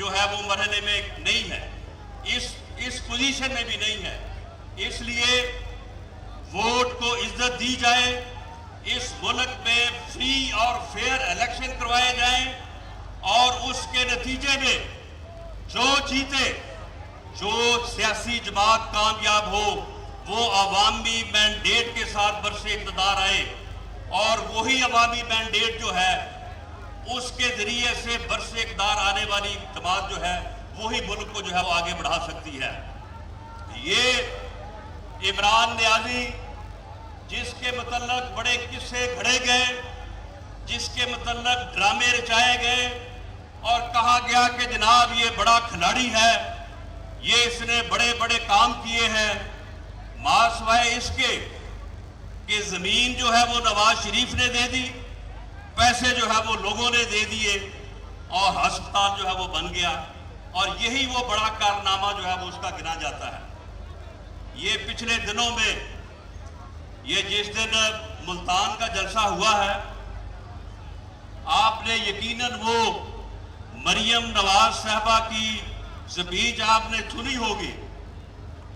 جو ہے وہ مرحلے میں نہیں ہے, اس پوزیشن میں بھی نہیں ہے. اس لیے ووٹ کو عزت دی جائے, اس ملک میں فری اور فیئر الیکشن کروائے جائیں, اور اس کے نتیجے میں جو جیتے, جو سیاسی جماعت کامیاب ہو, وہ عوامی مینڈیٹ کے ساتھ برسر اقتدار آئے, اور وہی عوامی مینڈیٹ جو ہے اس کے ذریعے سے برسر اقتدار آنے والی جماعت جو ہے وہی ملک کو جو ہے وہ آگے بڑھا سکتی ہے. یہ عمران نیازی جس کے متعلق بڑے قصے گھڑے گئے, جس کے متعلق ڈرامے رچائے گئے اور کہا گیا کہ جناب یہ بڑا کھلاڑی ہے, یہ اس نے بڑے بڑے کام کیے ہیں, سوائے اس کے کہ زمین جو ہے وہ نواز شریف نے دے دی, پیسے جو ہے وہ لوگوں نے دے دیے, اور ہسپتال جو ہے وہ بن گیا, اور یہی وہ بڑا کارنامہ جو ہے وہ اس کا گنا جاتا ہے. یہ پچھلے دنوں میں یہ جس دن ملتان کا جلسہ ہوا ہے, آپ نے یقیناً وہ مریم نواز صاحبہ کی سپیچ آپ نے سنی ہوگی,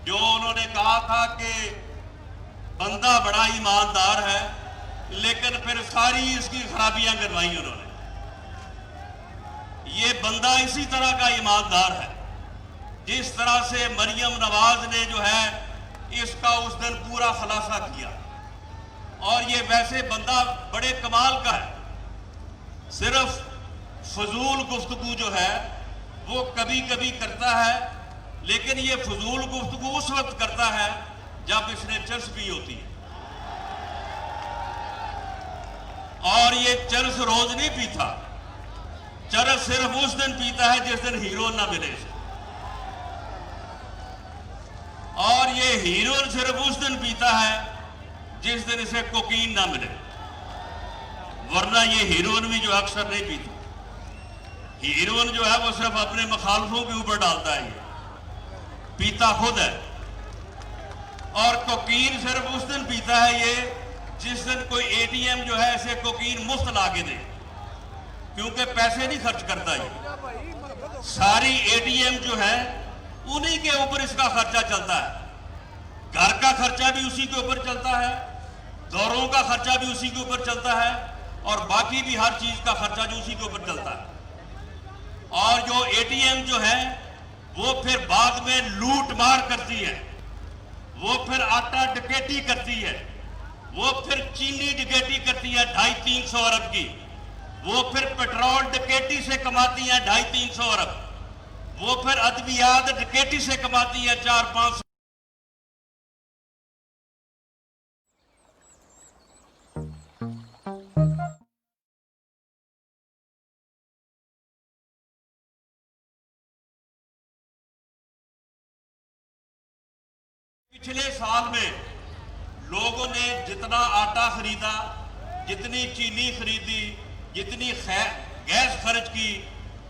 جو انہوں نے کہا تھا کہ بندہ بڑا ایماندار ہے, لیکن پھر ساری اس کی خرابیاں گنوائی انہوں نے. یہ بندہ اسی طرح کا ایماندار ہے جس طرح سے مریم نواز نے جو ہے اس کا اس دن پورا خلاصہ کیا. اور یہ ویسے بندہ بڑے کمال کا ہے, صرف فضول گفتگو جو ہے وہ کبھی کبھی کرتا ہے, لیکن یہ فضول گفتگو اس وقت کرتا ہے جب اس نے چرس پی ہوتی ہے, اور یہ چرس روز نہیں پیتا, چرس صرف اس دن پیتا ہے جس دن ہیروئن نہ ملے اسے, اور یہ ہیروئن صرف اس دن پیتا ہے جس دن اسے کوکین نہ ملے, ورنہ یہ ہیروئن بھی جو اکثر نہیں پیتا. ہیروئن جو ہے وہ صرف اپنے مخالفوں کے اوپر ڈالتا ہے, یہ پیتا خود ہے. اور کوکین صرف اس دن پیتا ہے یہ جس دن کوئی اے ٹی ایم جو ہے اسے کوکین مفت لا کے دے, کیونکہ پیسے نہیں خرچ کرتا. یہ ساری اے ٹی ایم جو ہے انہی کے اوپر اس کا خرچہ چلتا ہے, گھر کا خرچہ بھی اسی کے اوپر چلتا ہے, دوروں کا خرچہ بھی اسی کے اوپر چلتا ہے, اور باقی بھی ہر چیز کا خرچہ جو اسی کے اوپر چلتا ہے. اور جو اے ٹی ایم جو ہے وہ پھر بعد میں لوٹ مار کرتی ہے, وہ پھر آٹا ڈکیٹی کرتی ہے, وہ پھر چینی ڈکیٹی کرتی ہے 250-300 ارب کی, وہ پھر پیٹرول ڈکیٹی سے کماتی ہے 250-300 ارب, وہ پھر ادویات ڈکیٹی سے کماتی ہے 400-500. پچھلے سال میں لوگوں نے جتنا آٹا خریدا, جتنی چینی خریدی, جتنی گیس خرچ کی,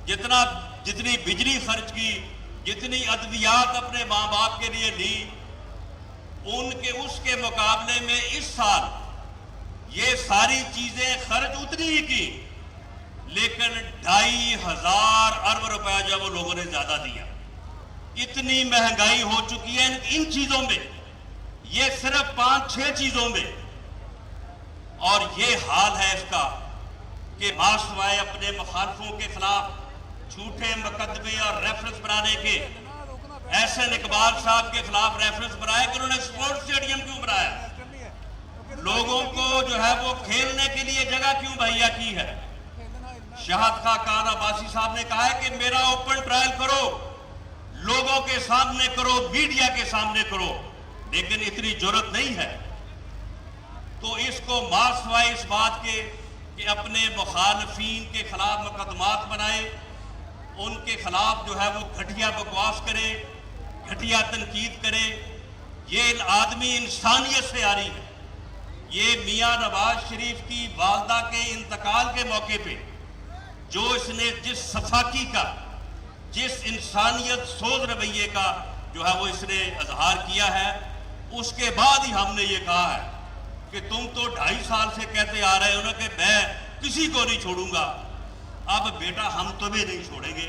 جتنی بجلی خرچ کی, جتنی ادویات اپنے ماں باپ کے لیے لی, اس کے مقابلے میں اس سال یہ ساری چیزیں خرچ اتنی ہی کی, لیکن 2,500 ارب روپیہ جو وہ لوگوں نے زیادہ دیا. اتنی مہنگائی ہو چکی ہے ان چیزوں میں, یہ صرف 5-6 چیزوں میں. اور یہ حال ہے اس کا کہ سوائے اپنے مخالفوں کے خلاف جھوٹے مقدمے اور ریفرنس بنانے کے, احسن اقبال صاحب کے خلاف ریفرنس بنائے کہ انہوں نے سپورٹ اسٹیڈیم کیوں بنایا, لوگوں کو جو ہے وہ کھیلنے کے لیے جگہ کیوں مہیا کی ہے. شہد خاقان عباسی صاحب نے کہا ہے کہ میرا اوپن ٹرائل کرو, لوگوں کے سامنے کرو, میڈیا کے سامنے کرو, لیکن اتنی جرت نہیں ہے. تو اس کو سوائے اس بات کے کہ اپنے مخالفین کے خلاف مقدمات بنائے, ان کے خلاف جو ہے وہ گھٹیا بکواس کرے, گھٹیا تنقید کرے, یہ آدمی انسانیت سے آ رہی ہے. یہ میاں نواز شریف کی والدہ کے انتقال کے موقع پہ جو اس نے جس صفاقی کا, جس انسانیت سوز رویے کا جو ہے وہ اس نے اظہار کیا ہے, اس کے بعد ہی ہم نے یہ کہا ہے کہ تم تو 2.5 سال سے کہتے آ رہے ہو کہ میں کسی کو نہیں چھوڑوں گا, اب بیٹا ہم تمہیں نہیں چھوڑیں گے,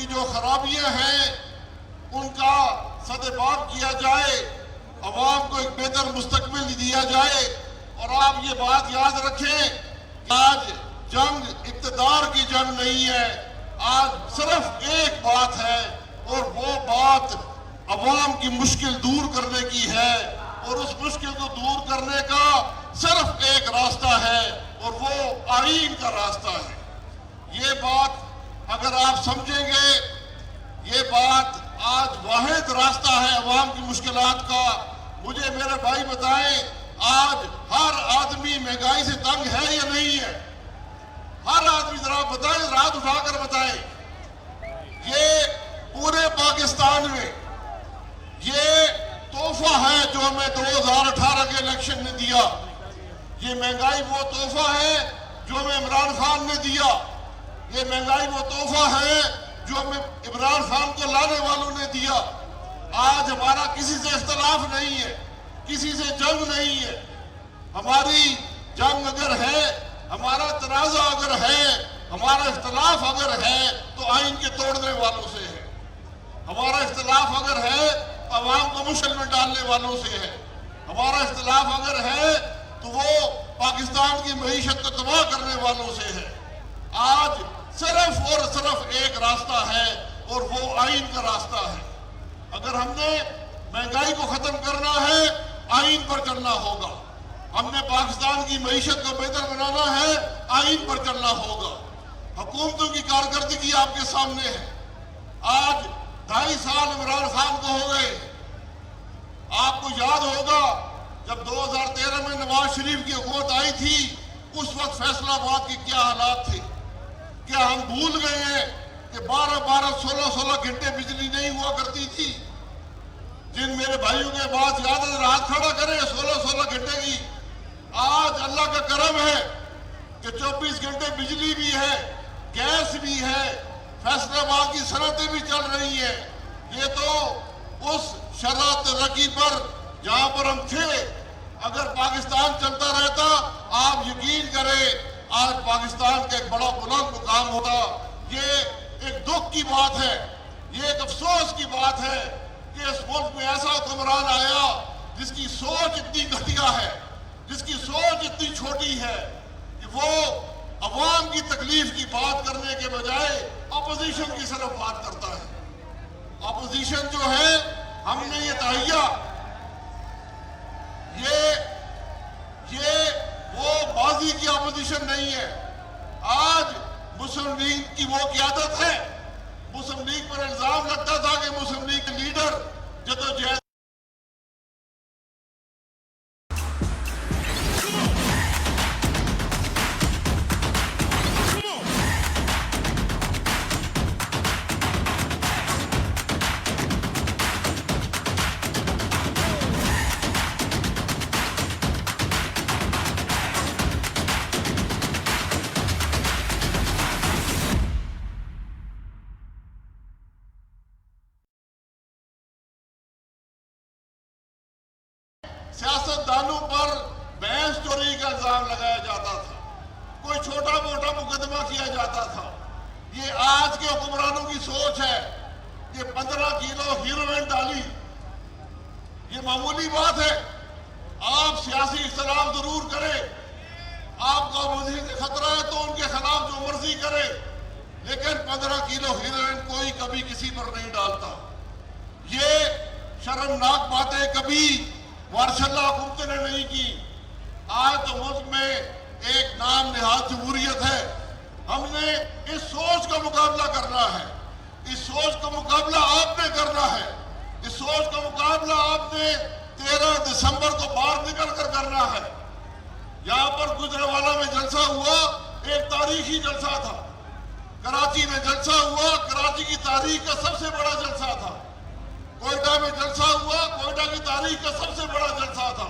کی جو خرابیاں ہیں ان کا سدباب کیا جائے، عوام کو ایک بہتر مستقبل دیا جائے۔ اور آپ یہ بات یاد رکھیں کہ آج جنگ اقتدار کی جنگ نہیں ہے، آج صرف ایک بات ہے اور وہ بات عوام کی مشکل دور کرنے کی ہے، اور اس مشکل کو دور کرنے کا صرف ایک راستہ ہے اور وہ آئین کا راستہ ہے۔ یہ بات اگر آپ سمجھیں گے، یہ بات آج واحد راستہ ہے عوام کی مشکلات کا۔ مجھے میرے بھائی بتائیں، آج ہر آدمی مہنگائی سے تنگ ہے یا نہیں ہے؟ ہر آدمی ذرا بتائیں، رات اٹھا کر بتائیں۔ یہ پورے پاکستان میں یہ تحفہ ہے جو ہمیں 2018 کے الیکشن نے دیا۔ یہ مہنگائی وہ تحفہ ہے جو ہمیں عمران خان نے دیا۔ یہ مہنگائی وہ تحفہ ہے جو ہمیں عمران خان کو لانے والوں نے دیا۔ آج ہمارا کسی سے اختلاف نہیں ہے، کسی سے جنگ نہیں ہے۔ ہماری جنگ اگر ہے، ہمارا تنازع اگر ہے، ہمارا اختلاف اگر ہے تو آئین کے توڑنے والوں سے ہے۔ ہمارا اختلاف اگر ہے تو عوام کو مشکل میں ڈالنے والوں سے ہے۔ ہمارا اختلاف اگر ہے تو وہ پاکستان کی معیشت کو تباہ کرنے والوں سے ہے۔ آج صرف اور صرف ایک راستہ ہے اور وہ آئین کا راستہ ہے۔ اگر ہم نے مہنگائی کو ختم کرنا ہے، آئین پر چلنا ہوگا۔ ہم نے پاکستان کی معیشت کو بہتر بنانا ہے، آئین پر چلنا ہوگا۔ حکومتوں کی کارکردگی آپ کے سامنے ہے۔ آج 2.5 سال عمران خان کو ہو گئے۔ آپ کو یاد ہوگا جب 2013 میں نواز شریف کی حکومت آئی تھی، اس وقت فیصلہ آباد کے کیا حالات تھے؟ کیا ہم بھول گئے ہیں کہ 12 16 گھنٹے بجلی نہیں ہوا کرتی تھی؟ جن میرے بھائیوں کے بات یاد ہے ہاتھ کھڑا کریں 16 گھنٹے کی۔ آج اللہ کا کرم ہے کہ 24 گھنٹے بجلی بھی ہے، گیس بھی ہے، فیصلہ آباد کی صنعتیں بھی چل رہی ہیں۔ یہ تو اس شرح ترقی پر جہاں پر ہم تھے، اگر پاکستان چلتا رہتا آپ یقین کریں آج پاکستان کا ایک بڑا بلند مقام ہوتا۔ یہ ایک دکھ کی بات ہے، یہ ایک افسوس کی بات ہے کہ اس ملک میں ایسا حکمران آیا جس کی سوچ اتنی گھٹیا ہے، جس کی سوچ اتنی چھوٹی ہے کہ وہ عوام کی تکلیف کی بات کرنے کے بجائے اپوزیشن کی طرف بات کرتا ہے۔ اپوزیشن جو ہے ہم نے یہ تہیا، یہ وہ ماضی کی اپوزیشن نہیں ہے۔ آج مسلم لیگ کی وہ قیادت ہے۔ مسلم لیگ پر الزام لگتا تھا کہ مسلم لیگ کے لیڈر جدوجہد سیاست دانوں پر بھینس چوری کا الزام لگایا جاتا تھا، کوئی چھوٹا موٹا مقدمہ کیا جاتا تھا۔ یہ آج کے حکمرانوں کی سوچ ہے کہ 15 کلو ہیروئن ڈالی، یہ معمولی بات ہے۔ آپ سیاسی اختلاف ضرور کریں، آپ کو اپوزیشن سے خطرہ ہے تو ان کے خلاف جو مرضی کرے، لیکن 15 کلو ہیروئن کوئی کبھی کسی پر نہیں ڈالتا۔ یہ شرمناک باتیں کبھی ماشاءاللہ حکومتوں نے نہیں کی۔ آج تو ملک میں ایک نام نہاد جمہوریت ہے۔ ہم نے اس سوچ کا مقابلہ کرنا ہے، اس سوچ کا مقابلہ آپ نے کرنا ہے، اس سوچ کا مقابلہ آپ نے 13 دسمبر کو باہر نکل کر کرنا ہے۔ یہاں پر گجرانوالہ میں جلسہ ہوا، ایک تاریخی جلسہ تھا۔ کراچی میں جلسہ ہوا، کراچی کی تاریخ کا سب سے بڑا جلسہ تھا۔ کوئٹہ میں جلسہ ہوا، کوئٹہ کی تاریخ کا سب سے بڑا جلسہ تھا۔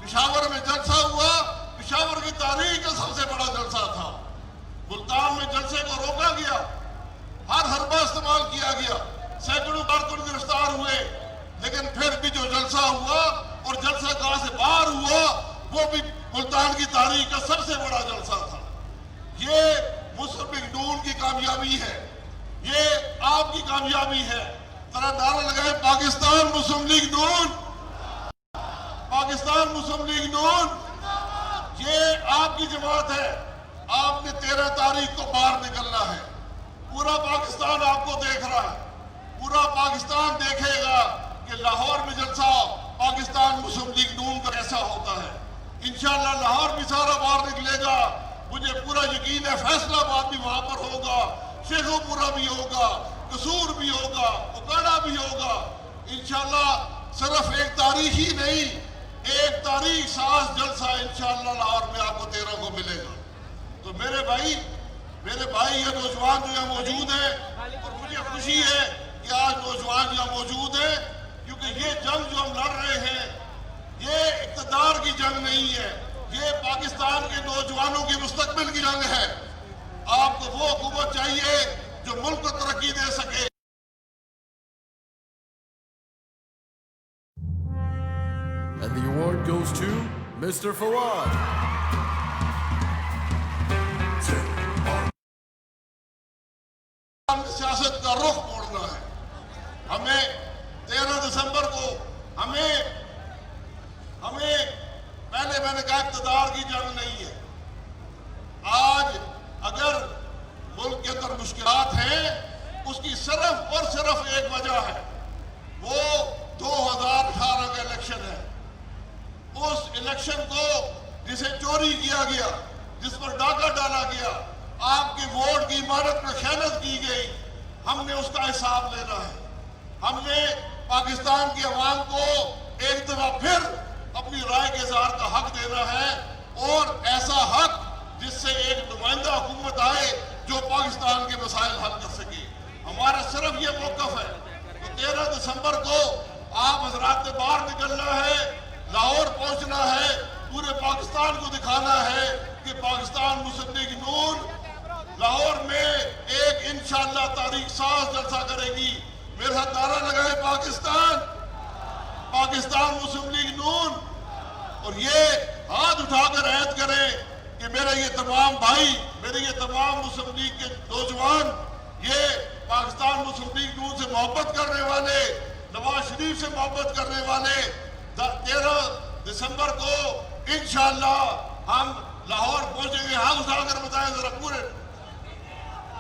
پشاور میں جلسہ ہوا، پشاور کی تاریخ کا سب سے بڑا جلسہ تھا۔ ملتان میں جلسے کو روکا گیا، ہر حربہ استعمال کیا گیا، سینکڑوں کارکن گرفتار ہوئے، لیکن پھر بھی جو جلسہ ہوا اور جلسہ کہاں سے باہر ہوا وہ بھی ملتان کی تاریخ کا سب سے بڑا جلسہ تھا۔ یہ مسلم لیگ نون کی کامیابی ہے، یہ آپ کی کامیابی ہے. ذرا نعرہ لگائے پاکستان مسلم لیگ نون, پاکستان مسلم لیگ نون. یہ آپ کی جماعت ہے. آپ نے 13 تاریخ کو باہر نکلنا ہے. پورا پاکستان آپ کو دیکھ رہا ہے. پورا پاکستان دیکھے گا کہ لاہور میں جلسہ پاکستان مسلم لیگ نون کا کیسا ہوتا ہے. انشاءاللہ لاہور بھی سارا باہر نکلے گا. مجھے پورا یقین ہے فیصلہ آباد بھی وہاں پر ہوگا, شیخو پورہ بھی ہوگا, قصور بھی ہوگا, اکاڑا بھی ہوگا. انشاءاللہ صرف ایک تاریخ ہی نہیں, ایک تاریخ ساز جلسہ انشاءاللہ لاہور میں آپ کو 13 کو ملے گا. تو میرے بھائی یہ نوجوان جو یہاں موجود ہیں, اور مجھے خوشی ہے کہ آج نوجوان یہاں موجود ہیں, کیونکہ یہ جنگ جو ہم لڑ رہے ہیں یہ اقتدار کی جنگ نہیں ہے, یہ پاکستان کے نوجوانوں کے مستقبل کی جنگ ہے. آپ کو وہ حکومت چاہیے جو ملک کو ترقی دے سکے. And the award goes to Mr. Fawad. سیاست کا رخ موڑنا ہے. ہمیں 13 دسمبر کو ہمیں پہلے میں نے کہا اقتدار کی جنگ نہیں ہے. آج اگر ملک کے اندر مشکلات ہیں اس کی صرف اور صرف ایک وجہ ہے, وہ 2018 کا الیکشن ہے. اس الیکشن کو جسے چوری کیا گیا, جس پر ڈاکہ ڈالا گیا, آپ کے ووٹ کی عمارت میں خیانت کی گئی, ہم نے اس کا حساب لینا ہے. ہم نے پاکستان کی عوام کو ایک دفعہ پھر اپنی رائے کے اظہار کا حق دینا ہے, اور ایسا حق جس سے ایک نمائندہ حکومت آئے جو پاکستان کے مسائل حل کر سکے. ہمارا صرف یہ موقف ہے. تو 13 دسمبر کو آپ حضرات نے باہر نکلنا ہے, لاہور پہنچنا ہے, پورے پاکستان کو دکھانا ہے کہ پاکستان مسلم لیگ نون لاہور میں ایک انشاءاللہ تاریخ ساز جلسہ کرے گی. میرے ساتھ نعرہ لگائے پاکستان مسلم لیگ نون, اور یہ ہاتھ اٹھا کر عہد کریں کہ میرے یہ تمام بھائی, میرے یہ تمام مسلم لیگ کے نوجوان, یہ پاکستان مسلم لیگ نون سے محبت کرنے والے, نواز شریف سے محبت کرنے والے, 13 دسمبر کو انشاءاللہ ہم لاہور پہنچیں گے. ہاتھ اٹھا کر بتائیں ذرا پورے,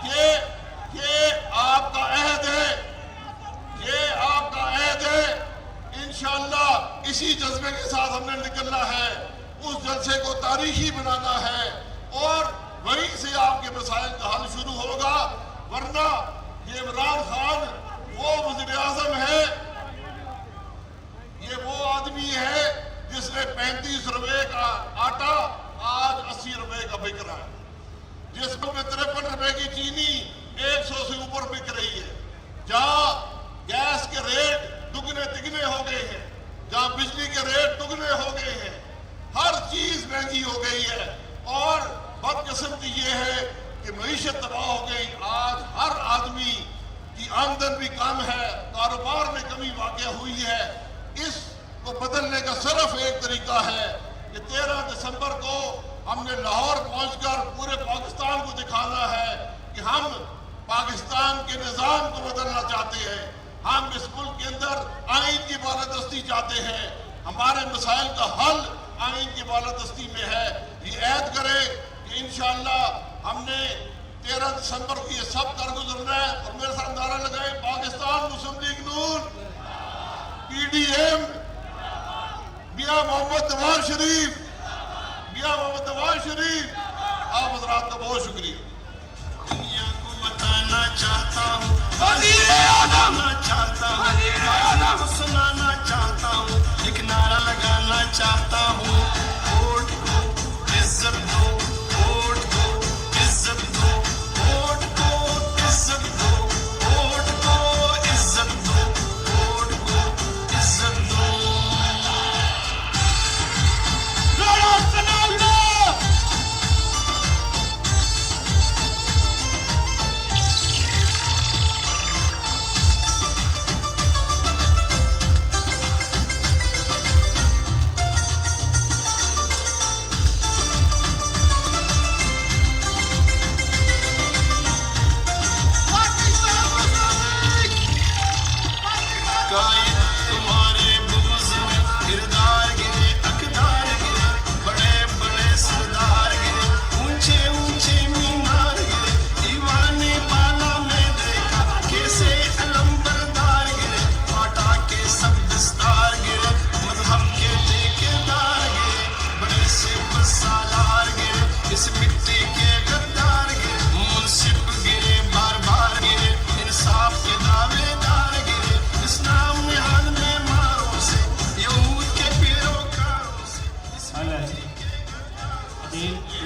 یہ آپ کا عہد ہے, یہ آپ کا عہد ہے. انشاءاللہ اسی جذبے کے ساتھ ہم نے نکلنا ہے, اس جلسے کو تاریخی بنانا ہے, اور وہیں سے آپ کے مسائل کا حل شروع ہوگا. ورنہ یہ عمران خان وہ وزیر اعظم ہے, یہ وہ آدمی ہے جس نے 35 روپے کا آٹا آج 80 روپے کا بک رہا ہے, جس میں 53 روپے کی چینی 100 سے اوپر بک رہی ہے, جہاں گیس کے ریٹ دگنے تگنے ہو گئے ہیں, جہاں بجلی کے ریٹ دگنے ہو گئے ہیں, ہر چیز مہنگی ہو گئی ہے. اور بدقسمتی یہ ہے کہ معیشت تباہ ہو گئی. آج ہر آدمی کی آمدن بھی کم ہے, کاروبار میں کمی واقع ہوئی ہے. اس کو بدلنے کا صرف ایک طریقہ ہے کہ 13 دسمبر کو ہم نے لاہور پہنچ کر پورے پاکستان کو دکھانا ہے کہ ہم پاکستان کے نظام کو بدلنا چاہتے ہیں. ہم اس ملک کے اندر آئین کی بالادستی چاہتے ہیں. ہمارے مسائل کا حل آئین کی بالادستی میں ہے. یہ عہد کرے کہ انشاءاللہ ہم نے 13 دسمبر کو یہ سب کر گزرنا ہے. اور میرے ساتھ نعرہ لگائے پاکستان مسلم لیگ نون, PDM, میاں محمد نواز شریف, میاں محمد نواز شریف. آپ حضرات کا بہت شکریہ. دنیا کو بتانا چاہتا ہوں, سنانا چاہتا ہوں, ایک نعرہ لگانا چاہتا ہوں, ووٹ کو عزت دو, ووٹ کو عزت دو, ووٹ کو عزت دو, ووٹ کو عزت دو, ووٹ کو عزت دو.